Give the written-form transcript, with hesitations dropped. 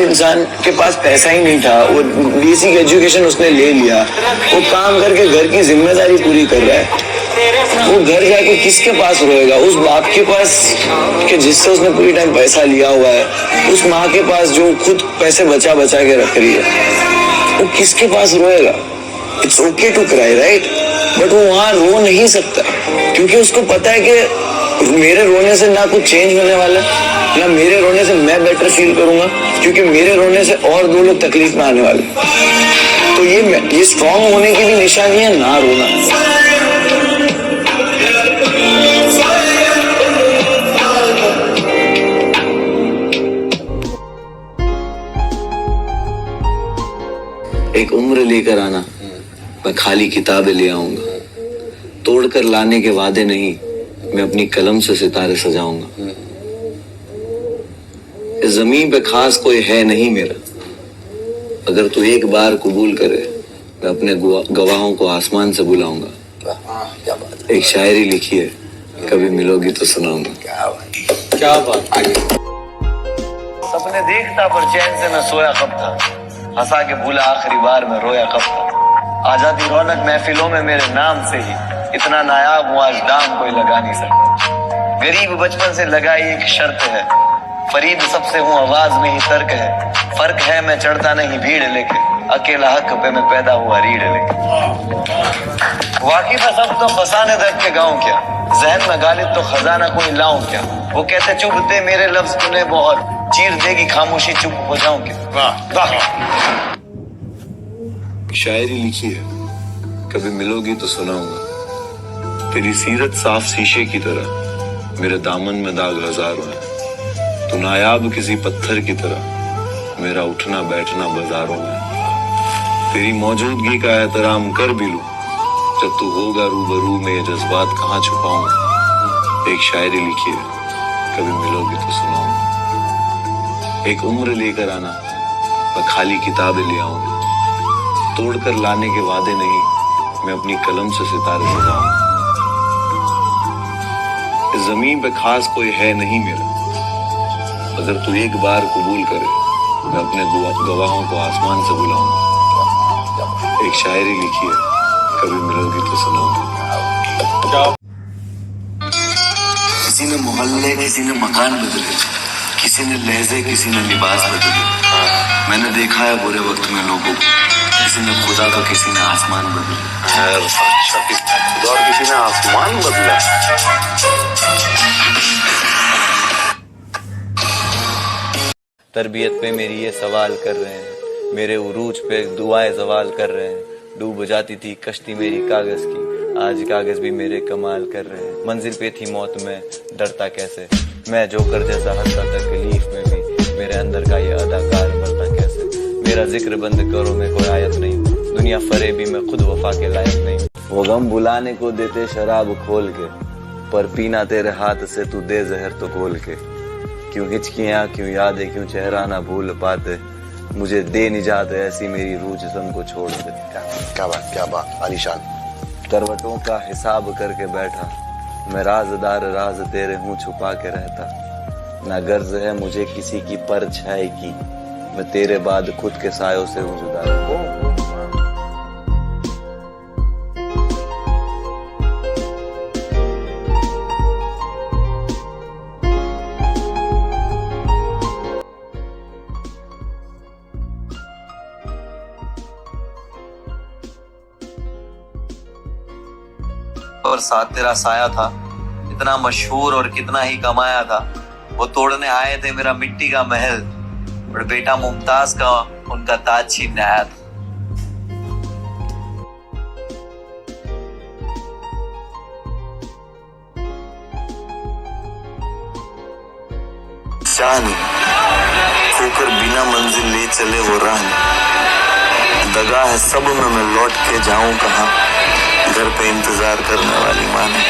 इंसान के पास पैसा ही नहीं था, वो बेसिक एजुकेशन उसने ले लिया, वो काम करके घर की जिम्मेदारी पूरी कर रहा है, वो घर जाके किसके पास रोएगा? उस बाप के पास कि जिससे उसने पूरी टाइम पैसा लिया हुआ है, उस माँ के पास जो खुद पैसे बचा बचा के रख रही है, वो किसके पास रोएगा? It's okay to cry, right? But वो वहां रो नहीं सकता क्योंकि उसको पता है कि मेरे रोने से ना कुछ चेंज होने वाला है, ना मेरे रोने से मैं बेटर फील करूंगा, क्योंकि मेरे रोने से और दो लोग तकलीफ में आने वाले। तो ये स्ट्रांग होने की भी निशानी है, ना रोना। एक उम्र लेकर आना, मैं खाली किताबें ले आऊंगा, तोड़कर लाने के वादे नहीं, मैं अपनी कलम से सितारे सजाऊंगा। इस जमीन पे खास कोई है नहीं मेरा, अगर तू एक बार कबूल करे, मैं अपने गवाहों को आसमान से बुलाऊंगा। एक शायरी लिखी है, कभी मिलोगी तो सुनाऊंगा। क्या बात। सपने देखता पर चैन से मैं सोया कब था, हंसा के भूला आखिरी बार मैं रोया कब था। आ जाती रौनक महफिलों में मेरे नाम से ही, इतना नायाब हूँ आज दाम कोई लगा नहीं सकता। गरीब बचपन से लगाई एक शर्त है, फरीद सबसे हूँ आवाज में ही तर्क है। फर्क है मैं चढ़ता नहीं भीड़ लेके, अकेला हक पे मैं पैदा हुआ रीढ़ लेके। वाकिफ है सब तो फसाने दर्द के गाँव क्या, जहन में गालिब तो खजाना कोई लाऊं क्या। वो कहते चुभते मेरे लफ्ज तूने बहुत, चीर देगी खामोशी चुप हो जाऊं क्या। वाह वाह। शायरी लिखी है, कभी मिलोगी तो सुनाऊंगा। तेरी सीरत साफ शीशे की तरह, मेरे दामन में दाग हजारों हैं। तू नायाब किसी पत्थर की तरह, मेरा उठना बैठना बाजारों में। तेरी मौजूदगी का एहतराम कर भी लूं, जब तू होगा रूबरू में ये जज्बात कहाँ छुपाऊंगा। एक शायरी लिखी है, कभी मिलोगी तो सुनाऊंगा। एक उम्र लेकर आना, मैं खाली किताबें ले आऊंगा, तोड़कर लाने के वादे नहीं, मैं अपनी कलम से सितारे सजाऊंगा। इस जमीन पे खास कोई है नहीं मेरा, अगर तू एक बार कबूल करे, मैं अपने गवाहों को आसमान से बुलाऊंगा। एक शायरी लिखी है, कभी मिलोगी तो सुनाऊंगा। किसी ने मोहल्ले, किसी ने मकान बदले, किसी ने लहजे, किसी ने लिबास बदले। मैंने देखा है बुरे वक्त में लोगों को, किसी ने खुदा तो किसी ने आसमान बदला। खुदा और किसी ने आसमान बदला। तरबियत पे मेरी ये सवाल कर रहे हैं, मेरे उरूज पे दुआएं सवाल कर रहे हैं। डूब जाती थी कश्ती मेरी कागज की, आज कागज भी मेरे कमाल कर रहे हैं। मंजिल पे थी मौत में डरता कैसे, मैं जोकर जैसा हंसता तकलीफ में भी, मेरे अंदर का ये अदाकार मरता कैसे। मेरा जिक्र बंद करो मैं कोई आयत नहीं, दुनिया फरेबी में खुद वफा के लायक नहीं। वो गम बुलाने को देते शराब खोल के, पर पीना तेरे हाथ से तू दे जहर तो खोल के। क्यों हिचकियां, क्यों यादें, क्यों चेहरा ना भूल पाते, मुझे दे निजात ऐसी मेरी रूह जिस्म को छोड़ दे। क्या बात आलीशान। करवटों का हिसाब करके बैठा, मैं राजदार राज तेरे हूँ छुपा के रहता। ना गर्ज है मुझे किसी की परछाई की, मैं तेरे बाद खुद के सायों से हूँ जुदा। और साथ तेरा साया था, इतना मशहूर और कितना ही कमाया था। वो तोड़ने आए थे मेरा मिट्टी का महल, और बेटा मुमताज का उनका ताज छीनने आया था। जानी खोकर बिना मंजिल ले चले वो राह, दगा है सब में मैं लौट के जाऊं कहाँ, घर पे इंतजार करने वाली माँ ने।